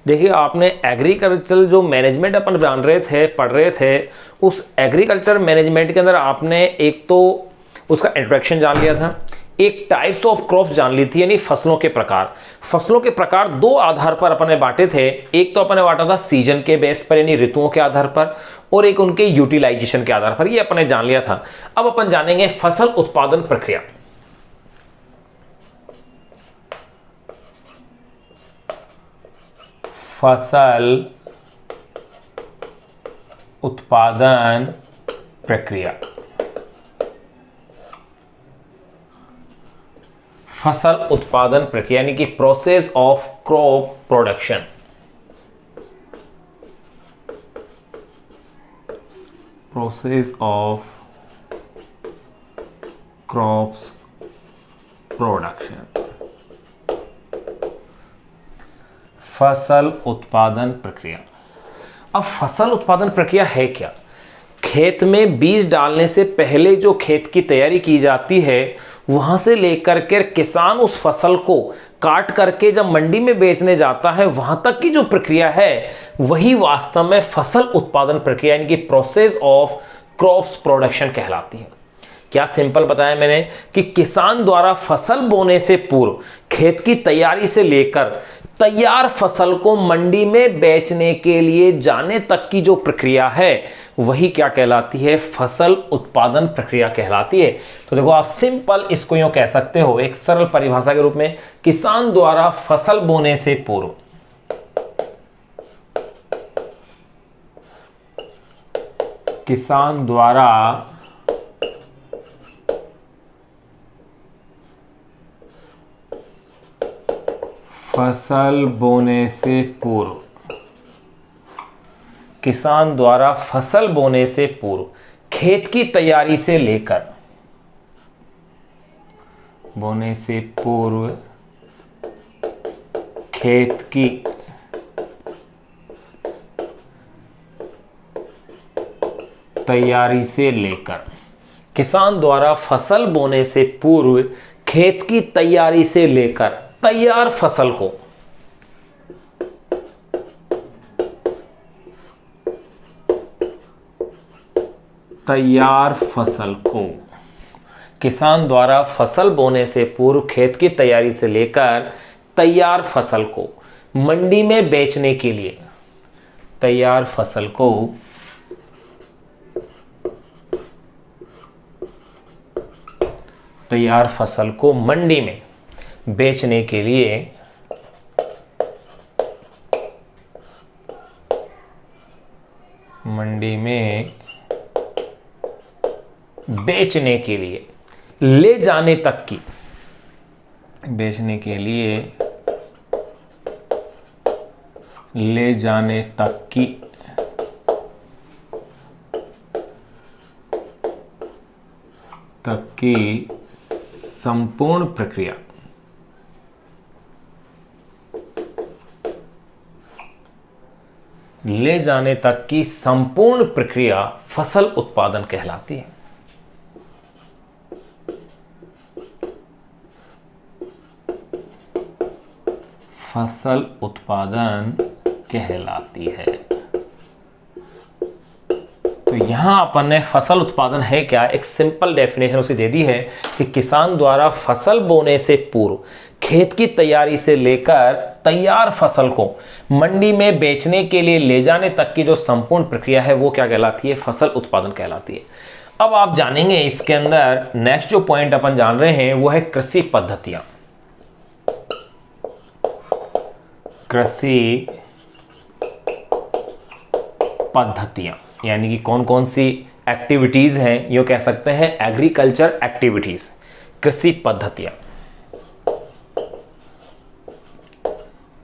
देखिए, आपने एग्रीकल्चर जो मैनेजमेंट अपन जान रहे थे, पढ़ रहे थे, उस एग्रीकल्चर मैनेजमेंट के अंदर आपने एक तो उसका इंट्रोडक्शन जान लिया था, एक टाइप्स ऑफ क्रॉप्स जान ली थी, यानी फसलों के प्रकार। फसलों के प्रकार दो आधार पर अपन ने बांटे थे। एक तो अपन ने बांटा था सीजन के बेस पर, यानी ऋतुओं के आधार पर, और एक उनके यूटिलाइजेशन के आधार पर। ये अपन ने जान लिया था। अब अपन जानेंगे फसल उत्पादन प्रक्रिया। फसल उत्पादन प्रक्रिया। फसल उत्पादन प्रक्रिया यानी कि process of crop production. Process of crops production. फसल उत्पादन प्रक्रिया। अब फसल उत्पादन प्रक्रिया है क्या? खेत में बीज डालने से पहले जो खेत की तैयारी की जाती है, वहां से लेकर के किसान उस फसल को काट करके जब मंडी में बेचने जाता है, वहां तक की जो प्रक्रिया है, वही वास्तव में फसल उत्पादन प्रक्रिया यानी कि प्रोसेस ऑफ क्रॉप्स प्रोडक्शन कहलाती है। क्या सिंपल बताया मैंने कि किसान द्वारा फसल बोने से पूर्व खेत की तैयारी से लेकर तैयार फसल को मंडी में बेचने के लिए जाने तक की जो प्रक्रिया है, वही क्या कहलाती है? फसल उत्पादन प्रक्रिया कहलाती है। तो देखो, आप सिंपल इसको यूं कह सकते हो, एक सरल परिभाषा के रूप में, किसान द्वारा फसल बोने से पूर्व किसान द्वारा फसल बोने से पूर्व, किसान द्वारा फसल बोने से पूर्व खेत की तैयारी से लेकर, बोने से पूर्व खेत की तैयारी से लेकर, किसान द्वारा फसल बोने से पूर्व खेत की तैयारी से लेकर तैयार फसल को किसान द्वारा फसल बोने से पूर्व खेत की तैयारी से लेकर तैयार फसल को मंडी में बेचने के लिए, तैयार फसल को मंडी में बेचने के लिए ले जाने तक की, बेचने के लिए ले जाने तक की संपूर्ण प्रक्रिया, ले जाने तक की संपूर्ण प्रक्रिया फसल उत्पादन कहलाती है। फसल उत्पादन कहलाती है। तो यहां अपन ने फसल उत्पादन है क्या, एक सिंपल डेफिनेशन उसकी दे दी है कि किसान द्वारा फसल बोने से पूर्व खेत की तैयारी से लेकर तैयार फसल को मंडी में बेचने के लिए ले जाने तक की जो संपूर्ण प्रक्रिया है, वो क्या कहलाती है? फसल उत्पादन कहलाती है। अब आप जानेंगे इसके अंदर नेक्स्ट जो पॉइंट अपन जान रहे हैं, वो है कृषि पद्धतियां। कृषि पद्धतियां यानी कि कौन कौन सी एक्टिविटीज हैं, यूं कह सकते हैं एग्रीकल्चर एक्टिविटीज, कृषि पद्धतियां,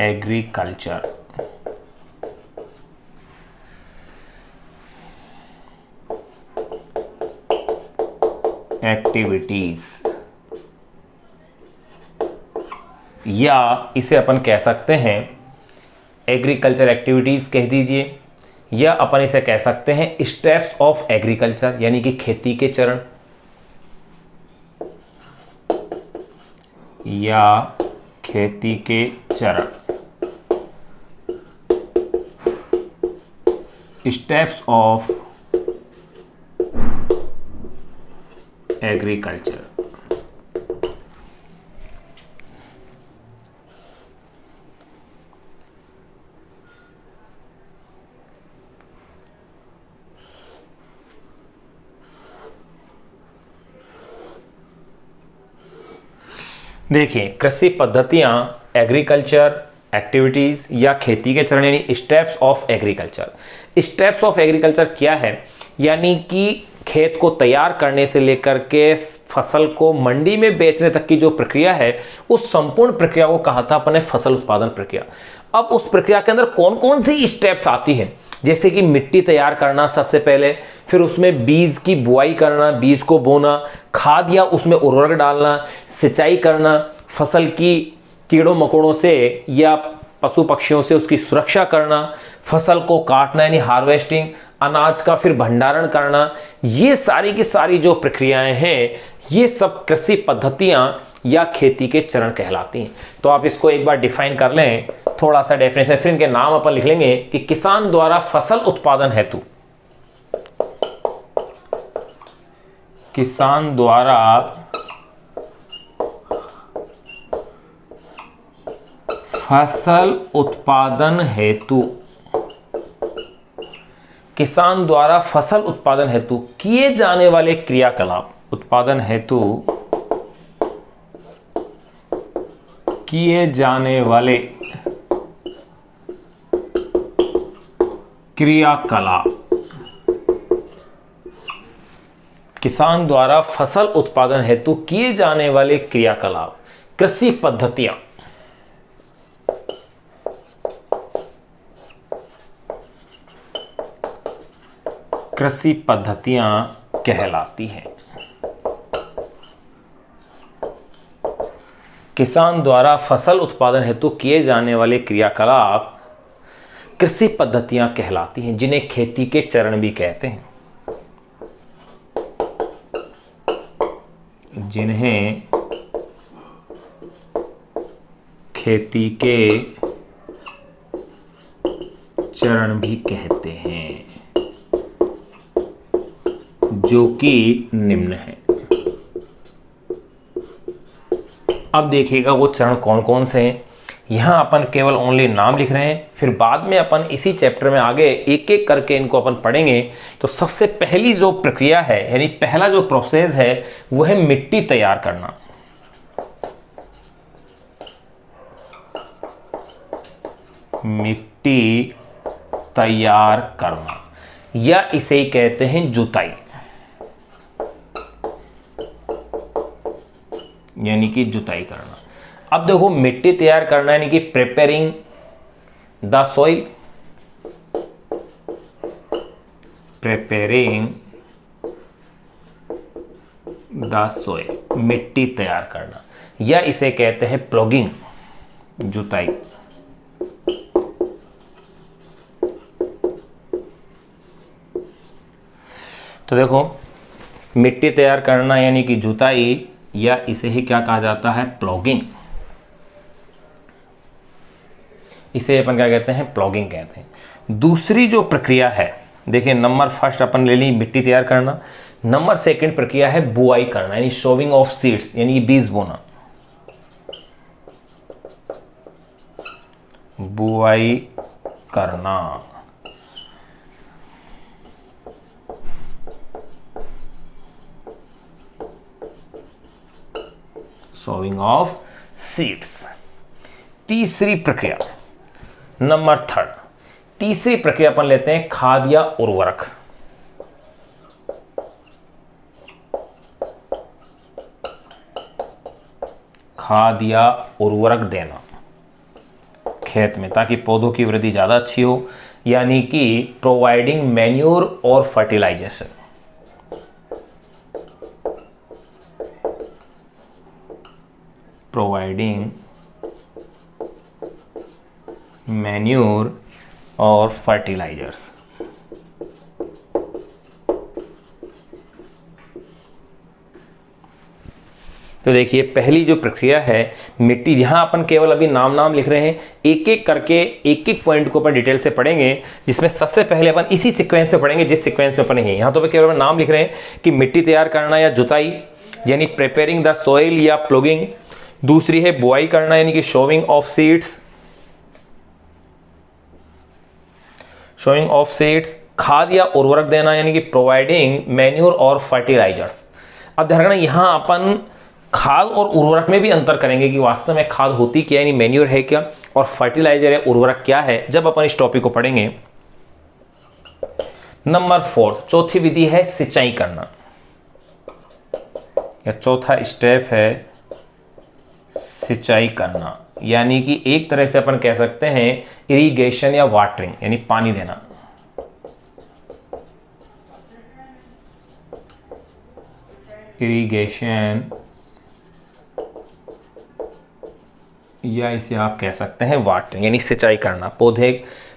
एग्रीकल्चर एक्टिविटीज, या इसे अपन कह सकते हैं एग्रीकल्चर एक्टिविटीज कह दीजिए, या अपन इसे कह सकते हैं स्टेप्स ऑफ एग्रीकल्चर यानी कि खेती के चरण, या खेती के चरण। Steps of agriculture. देखिए, कृषि पद्धतियां, एग्रीकल्चर एक्टिविटीज या खेती के चरण यानी steps of agriculture. Steps of agriculture क्या है? यानी कि खेत को तैयार करने से लेकर के फसल को मंडी में बेचने तक की जो प्रक्रिया है, उस संपूर्ण प्रक्रिया को कहा था अपने फसल उत्पादन प्रक्रिया। अब उस प्रक्रिया के अंदर कौन कौन सी स्टेप्स आती हैं? जैसे कि मिट्टी तैयार करना सबसे पहले, फिर उसमें बीज की बुआई करना, बीज को बोना, खाद या उसमें उर्वरक डालना, सिंचाई करना, फसल की कीड़ों मकोड़ों से या पशु पक्षियों से उसकी सुरक्षा करना, फसल को काटना यानी हार्वेस्टिंग, अनाज का फिर भंडारण करना। ये सारी की सारी जो प्रक्रियाएं हैं, ये सब कृषि पद्धतियां या खेती के चरण कहलाती हैं। तो आप इसको एक बार डिफाइन कर लें, थोड़ा सा डेफिनेशन, फिर इनके नाम अपन लिख लेंगे कि किसान द्वारा फसल उत्पादन हेतु, किसान द्वारा फसल उत्पादन हेतु, किसान द्वारा फसल उत्पादन हेतु किए जाने वाले क्रियाकलाप, उत्पादन हेतु किए जाने वाले क्रियाकलाप, किसान द्वारा फसल उत्पादन हेतु किए जाने वाले क्रियाकलाप, कृषि पद्धतियां। कृषि पद्धतियां कहलाती हैं। किसान द्वारा फसल उत्पादन हेतु किए जाने वाले क्रियाकलाप कृषि पद्धतियां कहलाती हैं, जिन्हें खेती के चरण भी कहते हैं, जिन्हें खेती के चरण भी कहते हैं, जो कि निम्न है। अब देखिएगा वो चरण कौन कौन से हैं। यहां अपन केवल ओनली नाम लिख रहे हैं, फिर बाद में अपन इसी चैप्टर में आगे एक एक करके इनको अपन पढ़ेंगे। तो सबसे पहली जो प्रक्रिया है, यानी पहला जो प्रोसेस है, वो है मिट्टी तैयार करना। मिट्टी तैयार करना, या इसे ही कहते हैं जुताई, यानी कि जुताई करना। अब देखो, मिट्टी तैयार करना यानी कि preparing the soil, preparing the soil, मिट्टी तैयार करना, या इसे कहते हैं प्लॉगिंग, जुताई। तो देखो, मिट्टी तैयार करना यानी कि जुताई, या इसे ही क्या कहा जाता है? प्लॉगिंग। इसे अपन क्या कहते हैं? प्लॉगिंग कहते हैं। दूसरी जो प्रक्रिया है, देखिए, नंबर फर्स्ट अपन ले ली मिट्टी तैयार करना, नंबर सेकंड प्रक्रिया है बुआई करना, यानी सोविंग ऑफ सीड्स, यानी बीज बोना, बुआई करना। Sowing of seeds. तीसरी प्रक्रिया, नंबर थर्ड, तीसरी प्रक्रिया अपन लेते हैं खाद या उर्वरक। खाद या उर्वरक देना खेत में, ताकि पौधों की वृद्धि ज्यादा अच्छी हो, यानी कि प्रोवाइडिंग मैन्योर और फर्टिलाइजेशन। प्रोवाइडिंग मैन्योर और फर्टिलाइजर्स। तो देखिए पहली जो प्रक्रिया है मिट्टी, यहाँ अपन केवल अभी नाम नाम लिख रहे हैं, एक एक करके एक एक पॉइंट को अपन डिटेल से पढ़ेंगे, जिसमें सबसे पहले अपन इसी सीक्वेंस से पढ़ेंगे जिस सीक्वेंस में अपन है। यहाँ तो केवल नाम लिख रहे हैं कि मिट्टी तैयार करना या जुताई यानी प्रिपेयरिंग द सॉइल या प्लॉगिंग, दूसरी है बुआई करना यानी कि शोविंग ऑफ सीड्स, खाद या उर्वरक देना यानी कि प्रोवाइडिंग मैन्योर और फर्टिलाइजर्स। अब ध्यान रखना यहाँ अपन खाद और उर्वरक में भी अंतर करेंगे कि वास्तव में खाद होती क्या यानी मैन्योर है क्या, और फर्टिलाइजर या उर्वरक क्या है, जब अपन इस टॉपिक को पढ़ेंगे। नंबर 4 चौथी विधि है सिंचाई करना, या चौथा स्टेप है सिंचाई करना, यानी कि एक तरह से अपन कह सकते हैं इरिगेशन या वाटरिंग यानी पानी देना। इरिगेशन या इसे आप कह सकते हैं वाटरिंग यानी सिंचाई करना, पौधे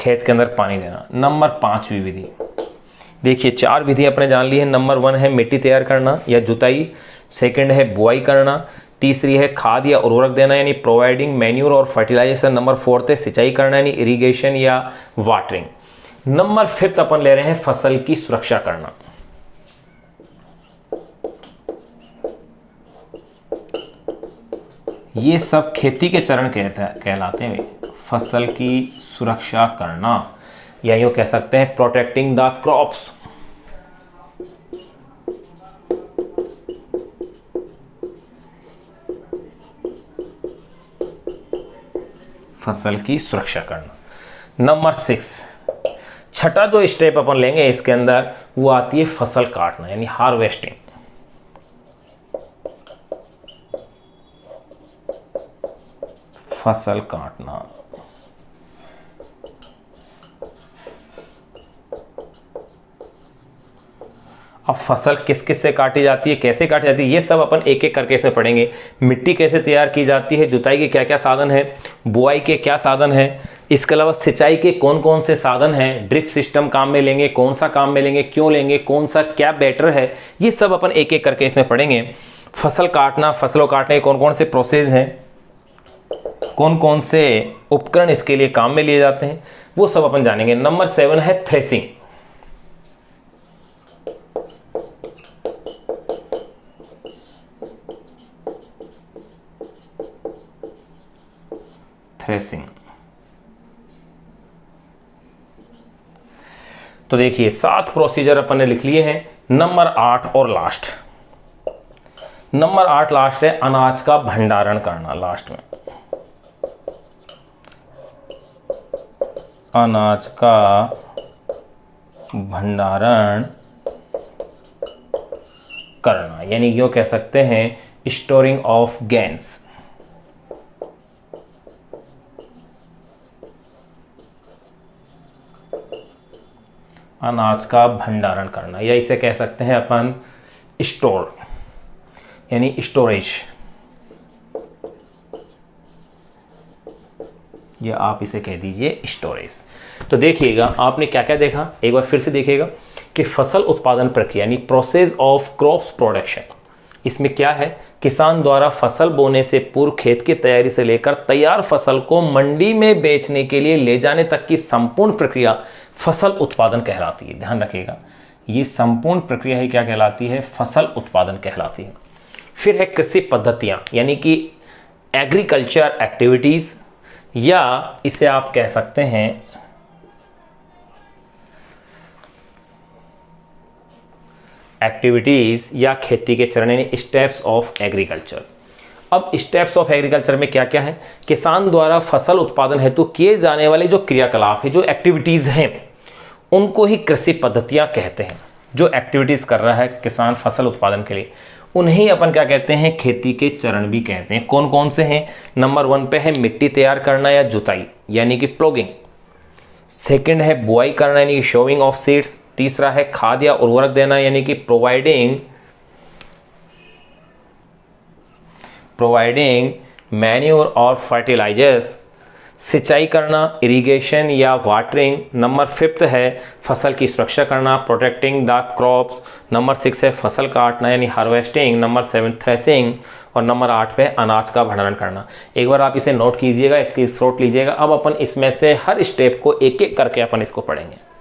खेत के अंदर पानी देना। नंबर 5वीं विधि, देखिए 4 विधि अपने जान ली है। नंबर 1 है मिट्टी तैयार करना या जुताई, सेकंड है बुआई करना, तीसरी है खाद या उर्वरक देना यानी प्रोवाइडिंग मैन्योर और फर्टिलाइजेशन, नंबर 4 है सिंचाई करना यानी इरिगेशन या वाटरिंग। नंबर 5 अपन ले रहे हैं फसल की सुरक्षा करना। ये सब खेती के चरण कहलाते हैं, फसल की सुरक्षा करना, या यूं कह सकते हैं प्रोटेक्टिंग द क्रॉप्स। फसल की सुरक्षा करना। नंबर 6 छठा जो स्टेप अपन लेंगे इसके अंदर वो आती है फसल काटना यानी हार्वेस्टिंग। फसल काटना, अब फसल किस किस से काटी जाती है, कैसे काटी जाती है, ये सब अपन एक एक करके इसमें पढ़ेंगे। मिट्टी कैसे तैयार की जाती है, जुताई के क्या क्या साधन है, बुआई के क्या साधन है, इसके अलावा सिंचाई के कौन कौन से साधन हैं, ड्रिप सिस्टम काम में लेंगे, कौन सा काम में लेंगे, क्यों लेंगे, कौन सा क्या बेटर है, ये सब अपन एक एक करके इसमें पढ़ेंगे। फसल काटना, फसलों काटने के कौन कौन से प्रोसेस हैं, कौन कौन से उपकरण इसके लिए काम में लिए जाते हैं, वो सब अपन जानेंगे। नंबर 7 है थ्रेसिंग। थ्रेसिंग, तो देखिए 7 प्रोसीजर अपन ने लिख लिए हैं। नंबर 8 और लास्ट, नंबर 8 लास्ट है अनाज का भंडारण करना। लास्ट में अनाज का भंडारण करना यानी यूं कह सकते हैं स्टोरिंग ऑफ गेन्स। अनाज का भंडारण करना या इसे कह सकते हैं अपन स्टोर यानी स्टोरेज, या आप इसे कह दीजिए स्टोरेज। तो देखिएगा आपने क्या क्या देखा, एक बार फिर से देखिएगा कि फसल उत्पादन प्रक्रिया यानी प्रोसेस ऑफ क्रॉप्स प्रोडक्शन, इसमें क्या है, किसान द्वारा फसल बोने से पूर्व खेत की तैयारी से लेकर तैयार फसल को मंडी में बेचने के लिए ले जाने तक की संपूर्ण प्रक्रिया फसल उत्पादन कहलाती है। ध्यान रखिएगा ये संपूर्ण प्रक्रिया ही क्या कहलाती है, फसल उत्पादन कहलाती है। फिर है कृषि पद्धतियां यानी कि एग्रीकल्चर एक्टिविटीज, या इसे आप कह सकते हैं एक्टिविटीज या खेती के चरण यानी स्टेप्स ऑफ एग्रीकल्चर। अब स्टेप्स ऑफ एग्रीकल्चर में क्या क्या है, किसान द्वारा फसल उत्पादन हेतु किए जाने वाले जो क्रियाकलाप है, जो एक्टिविटीज हैं, उनको ही कृषि पद्धतियां कहते हैं। जो एक्टिविटीज कर रहा है किसान फसल उत्पादन के लिए, उन्हें अपन क्या कहते हैं, खेती के चरण भी कहते हैं। कौन कौन से हैं, नंबर 1 पे है मिट्टी तैयार करना या जुताई यानी कि प्लॉगिंग, सेकंड है बुआई करना यानी कि शोविंग ऑफ सीड्स, तीसरा है खाद या उर्वरक देना यानी कि प्रोवाइडिंग मैन्योर और फर्टिलाइजर्स, सिंचाई करना, इरिगेशन या वाटरिंग। नंबर 5 है फसल की सुरक्षा करना, प्रोटेक्टिंग द क्रॉप्स। नंबर 6 है फसल काटना यानी हार्वेस्टिंग। Number 7 threshing. और नंबर 8 पे अनाज का भंडारण करना। एक बार आप इसे नोट कीजिएगा, इसकी स्क्रीनशॉट लीजिएगा। अब अपन इसमें से हर स्टेप को एक एक करके अपन इसको पढ़ेंगे।